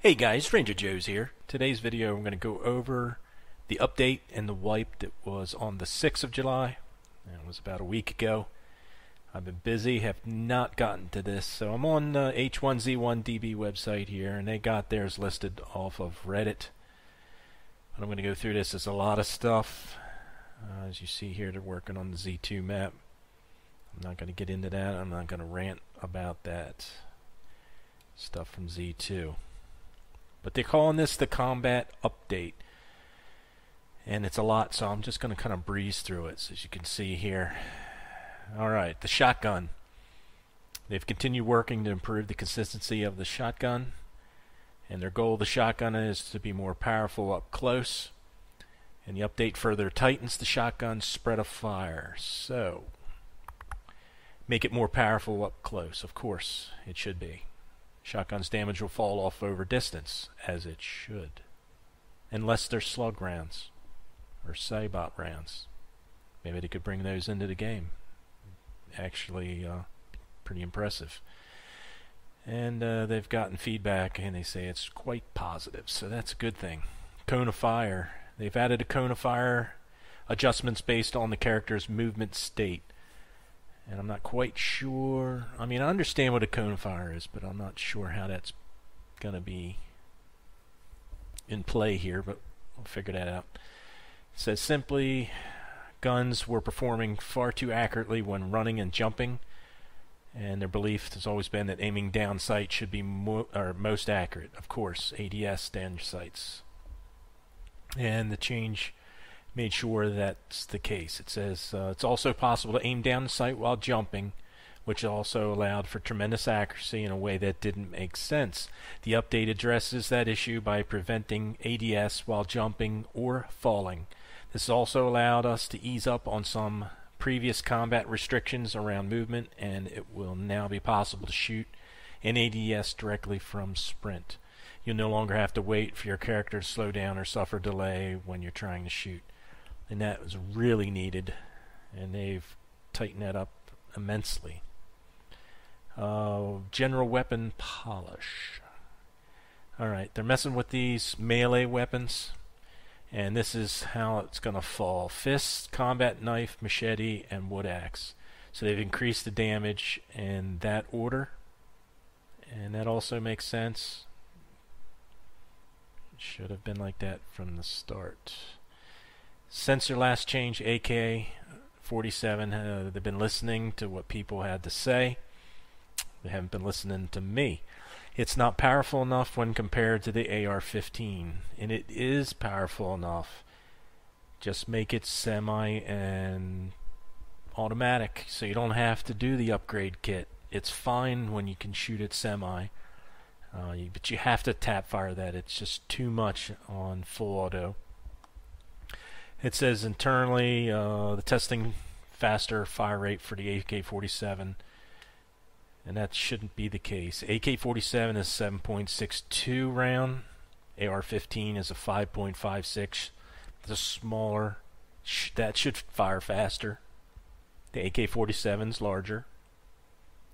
Hey guys, Ranger Joe's here. Today's video I'm going to go over the update and the wipe that was on the 6th of July. It was about a week ago. I've been busy, have not gotten to this, so I'm on the H1Z1DB website here, and they got theirs listed off of Reddit. But I'm going to go through this. There's a lot of stuff. As you see here, they're working on the Z2 map. I'm not going to get into that. I'm not going to rant about that stuff from Z2. But they're calling this the combat update. And it's a lot, so I'm just going to kind of breeze through it, as you can see here. Alright, the shotgun. They've continued working to improve the consistency of the shotgun. And their goal of the shotgun is to be more powerful up close. And the update further tightens the shotgun's spread of fire. So, make it more powerful up close. Of course, it should be. Shotgun's damage will fall off over distance, as it should. Unless they're slug rounds, or Saibot rounds. Maybe they could bring those into the game. Actually, pretty impressive. And they've gotten feedback, and they say it's quite positive, so that's a good thing. Cone of Fire. They've added a Cone of Fire adjustments based on the character's movement state. And I'm not quite sure. I mean, I understand what a cone of fire is, but I'm not sure how that's going to be in play here, but we'll figure that out. It says simply, guns were performing far too accurately when running and jumping, and their belief has always been that aiming down sight should be most accurate. Of course, ADS standard sights. And the change made sure that's the case. It says it's also possible to aim down the sight while jumping, which also allowed for tremendous accuracy in a way that didn't make sense. The update addresses that issue by preventing ADS while jumping or falling. This also allowed us to ease up on some previous combat restrictions around movement, and it will now be possible to shoot in ADS directly from sprint. You'll no longer have to wait for your character to slow down or suffer delay when you're trying to shoot. And that was really needed, and they've tightened that up immensely. General weapon polish. Alright, they're messing with these melee weapons, and this is how it's going to fall. Fist, combat knife, machete, and wood axe. So they've increased the damage in that order, and that also makes sense. It should have been like that from the start. Since their last change, AK-47, they've been listening to what people had to say. They haven't been listening to me. It's not powerful enough when compared to the AR-15, and it is powerful enough. Just make it semi and automatic, so you don't have to do the upgrade kit. It's fine when you can shoot it semi, but you have to tap fire that. It's just too much on full auto. It says internally, the testing faster fire rate for the AK-47, and that shouldn't be the case. AK-47 is 7.62 round. AR-15 is a 5.56. The smaller, that should fire faster. The AK-47 is larger.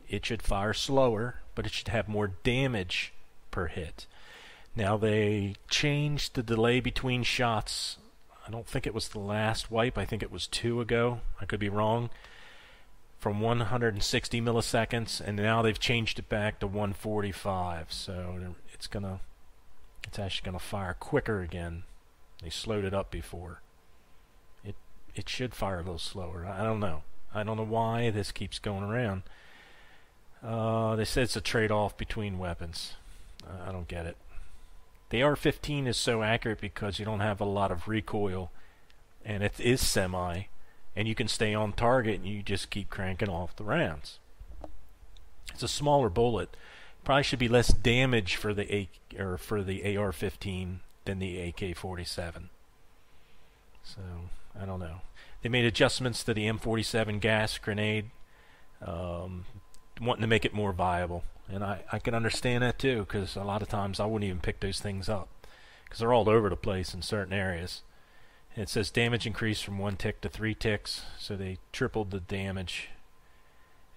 It should fire slower, but it should have more damage per hit. Now they changed the delay between shots. I don't think it was the last wipe. I think it was 2 ago. I could be wrong. From 160 milliseconds, and now they've changed it back to 145. So it's actually gonna fire quicker again. They slowed it up before. It should fire a little slower. I don't know. I don't know why this keeps going around. They said it's a trade-off between weapons. I don't get it. The AR-15 is so accurate because you don't have a lot of recoil, and it is semi, and you can stay on target and you just keep cranking off the rounds. It's a smaller bullet. Probably should be less damage for the AR-15 than the AK-47. So I don't know. They made adjustments to the M47 gas grenade, wanting to make it more viable. And I can understand that too, because a lot of times I wouldn't even pick those things up, because they're all over the place in certain areas. And it says damage increased from 1 tick to 3 ticks, so they tripled the damage.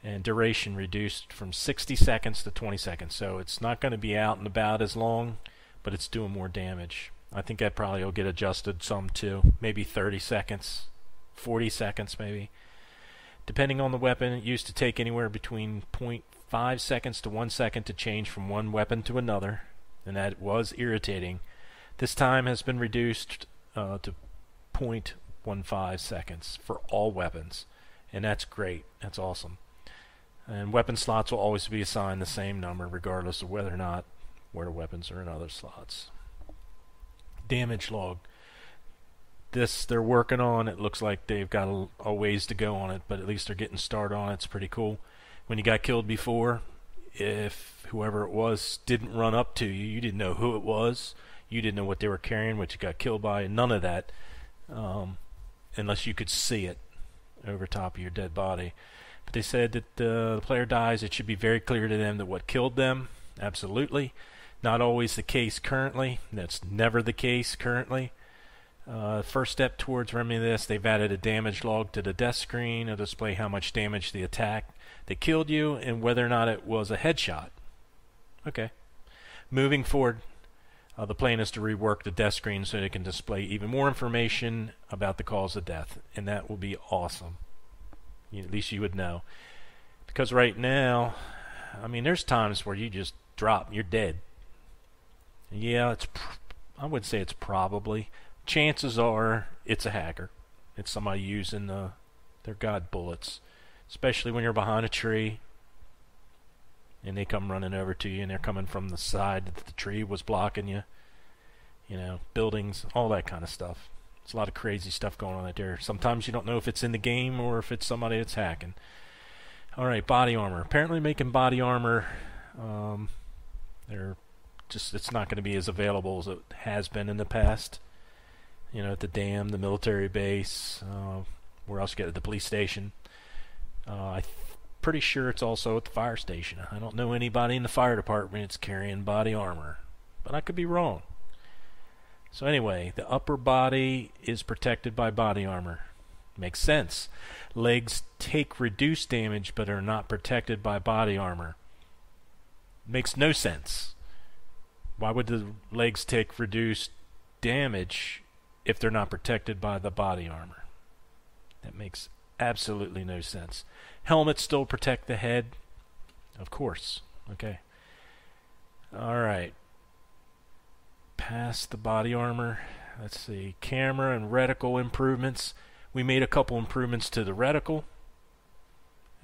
And duration reduced from 60 seconds to 20 seconds, so it's not going to be out and about as long, but it's doing more damage. I think that probably will get adjusted some too. Maybe 30 seconds, 40 seconds maybe. Depending on the weapon, it used to take anywhere between 0.5 seconds to 1 second to change from one weapon to another, and that was irritating. This time has been reduced to 0.15 seconds for all weapons, and that's great. That's awesome. And weapon slots will always be assigned the same number regardless of whether or not where the weapons are in other slots. Damage log. This they're working on. It looks like they've got a ways to go on it, but at least they're getting started on it. It's pretty cool. When you got killed before, if whoever it was didn't run up to you, you didn't know who it was, you didn't know what they were carrying, what you got killed by, none of that, unless you could see it over top of your dead body. But they said that the player dies, it should be very clear to them that what killed them. Absolutely. Not always the case currently. That's never the case currently. First step towards remedying this, they've added a damage log to the death screen. It'll display how much damage the attack that killed you and whether or not it was a headshot. Okay. Moving forward, the plan is to rework the death screen so they can display even more information about the cause of death, and that will be awesome. At least you would know. Because right now, I mean, there's times where you just drop, you're dead. Yeah, I would say it's probably. Chances are it's a hacker. It's somebody using their god bullets, especially when you're behind a tree and they come running over to you and they're coming from the side that the tree was blocking you. You know, buildings, all that kind of stuff. There's a lot of crazy stuff going on out there. Sometimes you don't know if it's in the game or if it's somebody that's hacking. Alright, body armor. Apparently making body armor, it's not going to be as available as it has been in the past. You know, at the dam, the military base, where else you get at the police station. I'm pretty sure it's also at the fire station. I don't know anybody in the fire department that's carrying body armor, but I could be wrong. So anyway, the upper body is protected by body armor. Makes sense. Legs take reduced damage but are not protected by body armor. Makes no sense. Why would the legs take reduced damage if they're not protected by the body armor? That makes absolutely no sense. Helmets still protect the head? Of course. Okay. Alright. Past the body armor. Let's see. Camera and reticle improvements. We made a couple improvements to the reticle.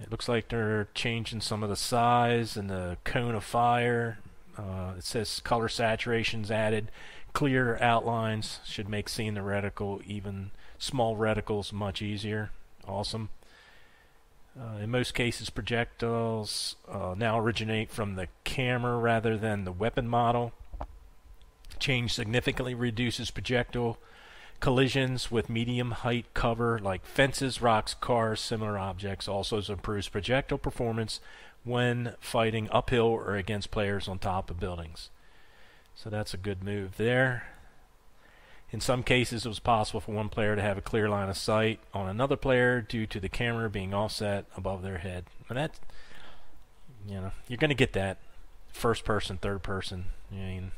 It looks like they're changing some of the size and the cone of fire. It says color saturations added. Clear outlines should make seeing the reticle, even small reticles, much easier. Awesome. In most cases, projectiles now originate from the camera rather than the weapon model. Change significantly reduces projectile collisions with medium height cover like fences, rocks, cars, similar objects. Also improves projectile performance when fighting uphill or against players on top of buildings. So that's a good move there. In some cases, it was possible for one player to have a clear line of sight on another player due to the camera being offset above their head. And that, you know, you're going to get that. First person, third person. I mean,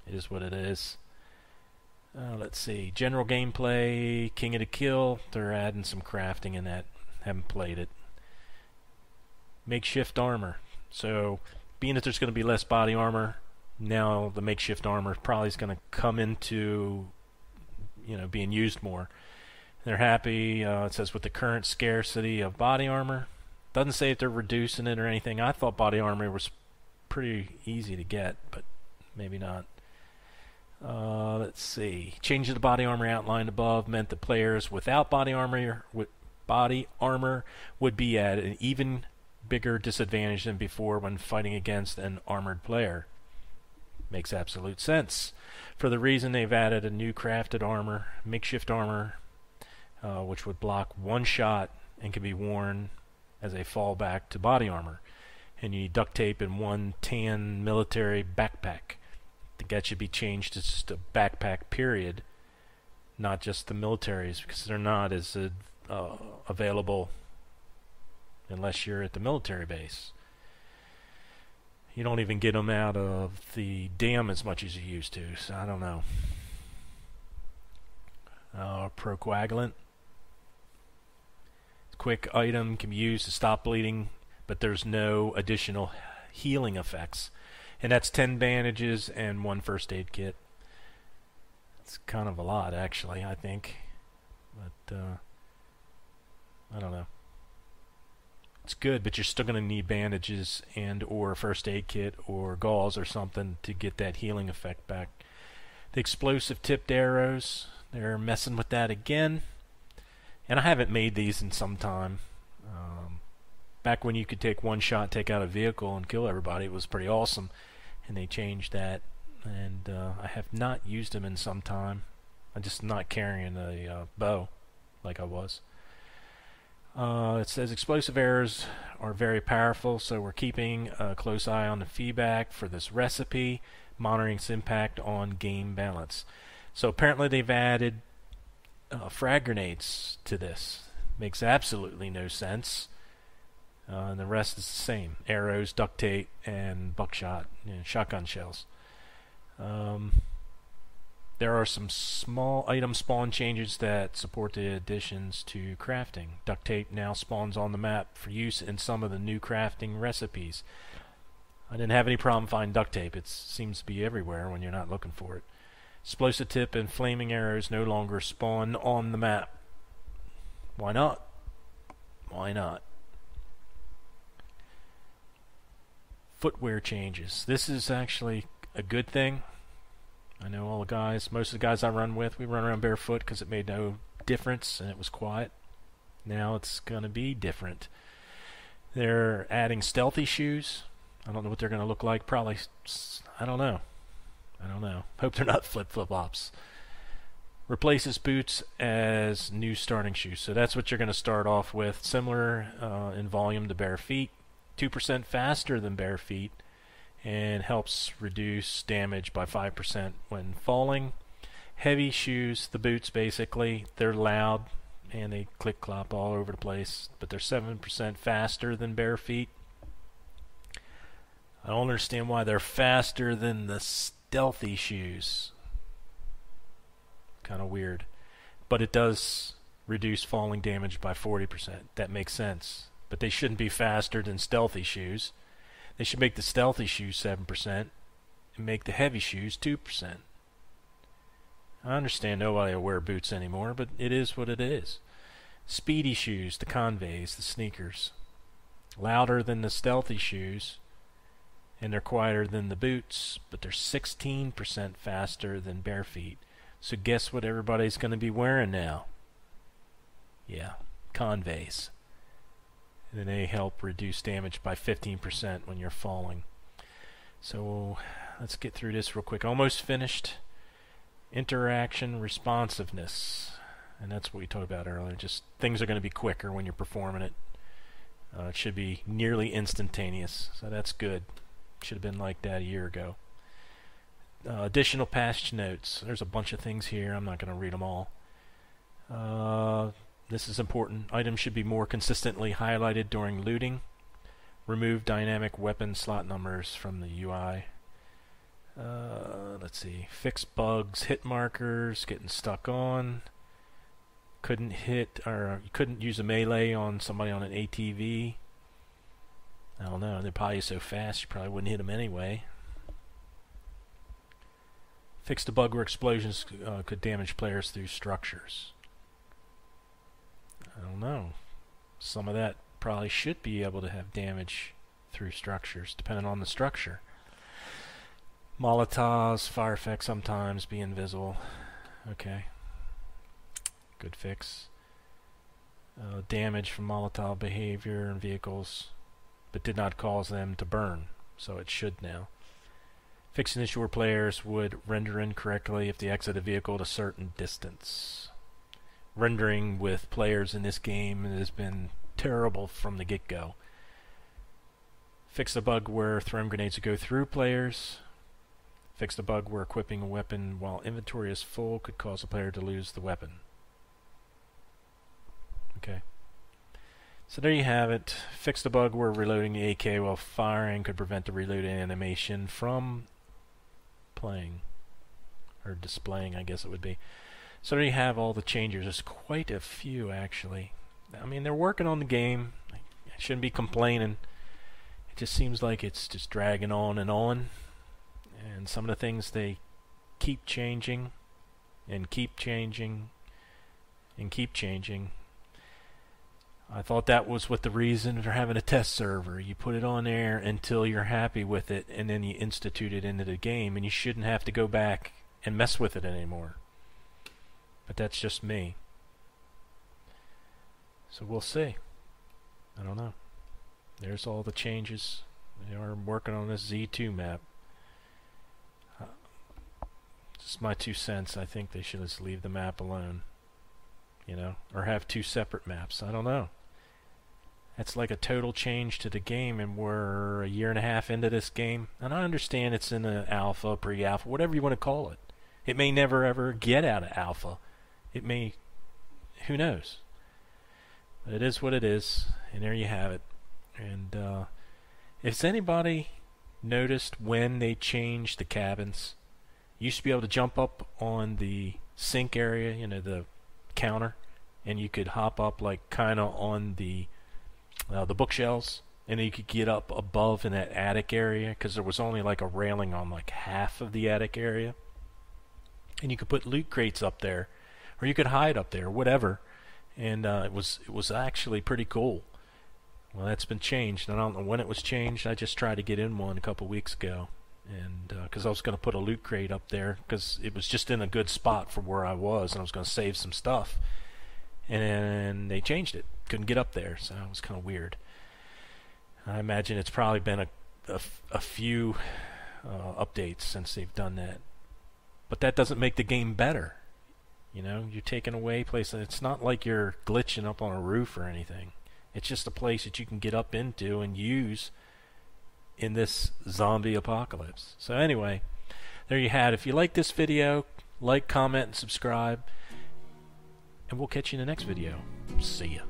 it is what it is. Let's see. General gameplay, King of the Kill. They're adding some crafting in that. Haven't played it. Makeshift armor. So, being that there's going to be less body armor, now the makeshift armor probably is going to come into, you know, being used more. They're happy. It says with the current scarcity of body armor. Doesn't say if they're reducing it or anything. I thought body armor was pretty easy to get, but maybe not. Let's see. Change the body armor outlined above meant that players without body armor would be at an even bigger disadvantage than before when fighting against an armored player. Makes absolute sense. For the reason they've added a new crafted armor, makeshift armor, which would block one shot and can be worn as a fallback to body armor. And you need duct tape and one tan military backpack. I think that should be changed to just a backpack period, not just the militaries, because they're not as available unless you're at the military base. You don't even get them out of the dam as much as you used to, so I don't know. Procoagulant. Quick item, can be used to stop bleeding, but there's no additional healing effects. And that's 10 bandages and 1 first aid kit. It's kind of a lot, actually, I think. But, I don't know. It's good, but you're still going to need bandages and or a first aid kit or gauze or something to get that healing effect back. The explosive tipped arrows, they're messing with that again. And I haven't made these in some time. Back when you could take one shot, take out a vehicle, and kill everybody, it was pretty awesome. And they changed that. And I have not used them in some time. I'm just not carrying a bow like I was. It says explosive arrows are very powerful, so we're keeping a close eye on the feedback for this recipe, monitoring its impact on game balance. So apparently they've added frag grenades to this. Makes absolutely no sense. And the rest is the same. Arrows, duct tape, and buckshot, shotgun shells. There are some small item spawn changes that support the additions to crafting. Duct tape now spawns on the map for use in some of the new crafting recipes. I didn't have any problem finding duct tape. It seems to be everywhere when you're not looking for it. Explosive tip and flaming arrows no longer spawn on the map. Why not? Why not? Footwear changes. This is actually a good thing. I know all the guys, most of the guys I run with, we run around barefoot because it made no difference and it was quiet. Now it's going to be different. They're adding stealthy shoes. I don't know what they're going to look like. Probably, I don't know. Hope they're not flip-flops. Replaces boots as new starting shoes. So that's what you're going to start off with. Similar in volume to bare feet. 2% faster than bare feet. And helps reduce damage by 5% when falling. Heavy shoes, the boots basically, they're loud and they click-clop all over the place, but they're 7% faster than bare feet. I don't understand why they're faster than the stealthy shoes. Kind of weird. But it does reduce falling damage by 40%. That makes sense. But they shouldn't be faster than stealthy shoes. They should make the stealthy shoes 7% and make the heavy shoes 2%. I understand nobody will wear boots anymore, but it is what it is. Speedy shoes, the Conveys, the sneakers. Louder than the stealthy shoes, and they're quieter than the boots, but they're 16% faster than bare feet. So guess what everybody's going to be wearing now? Yeah, Conveys. And they help reduce damage by 15% when you're falling. So let's get through this real quick. Almost finished. Interaction responsiveness. And that's what we talked about earlier. Just things are going to be quicker when you're performing it. It should be nearly instantaneous. So that's good. Should have been like that a year ago. Additional patch notes. There's a bunch of things here. I'm not going to read them all. This is important. Items should be more consistently highlighted during looting. Remove dynamic weapon slot numbers from the UI. Let's see. Fix bugs, hit markers, getting stuck on. Couldn't hit, or you couldn't use a melee on somebody on an ATV. I don't know. They're probably so fast you probably wouldn't hit them anyway. Fix the bug where explosions could damage players through structures. I don't know. Some of that probably should be able to have damage through structures, depending on the structure. Molotovs, fire effects sometimes be invisible. Okay. Good fix. Damage from Molotov behavior in vehicles, but did not cause them to burn, so it should now. Fix an issue where players would render incorrectly if they exit a vehicle at a certain distance. Rendering with players in this game has been terrible from the get-go. Fix the bug where throwing grenades go through players. Fix the bug where equipping a weapon while inventory is full could cause a player to lose the weapon. Okay. So there you have it. Fixed a bug where reloading the AK while firing could prevent the reload animation from playing. Or displaying, I guess it would be. So there you have all the changes. There's quite a few, actually. I mean, they're working on the game. I shouldn't be complaining. It just seems like it's just dragging on. And some of the things they keep changing and keep changing and keep changing. I thought that was what the reason for having a test server. You put it on there until you're happy with it, and then you institute it into the game, and you shouldn't have to go back and mess with it anymore. But that's just me. So we'll see. I don't know. There's all the changes. They are working on this Z2 map. Just my 2 cents. I think they should just leave the map alone. You know? Or have 2 separate maps. I don't know. That's like a total change to the game, and we're a year and a half into this game. And I understand it's in an alpha, pre-alpha, whatever you want to call it. It may never ever get out of alpha. It may... Who knows? But it is what it is, and there you have it. And if anybody noticed when they changed the cabins, you used to be able to jump up on the sink area, you know, the counter, and you could hop up like kind of on the bookshelves, and then you could get up above in that attic area, because there was only like a railing on like half of the attic area, and you could put loot crates up there, or you could hide up there, whatever. And it was actually pretty cool. Well, that's been changed. I don't know when it was changed. I just tried to get in one a couple weeks ago, and because I was going to put a loot crate up there, because it was just in a good spot for where I was, and I was going to save some stuff. And they changed it. Couldn't get up there, so it was kind of weird. I imagine it's probably been a few updates since they've done that. But that doesn't make the game better. You know, you're taking away places. It's not like you're glitching up on a roof or anything. It's just a place that you can get up into and use in this zombie apocalypse. So anyway, there you have it. If you like this video, like, comment, and subscribe. And we'll catch you in the next video. See ya.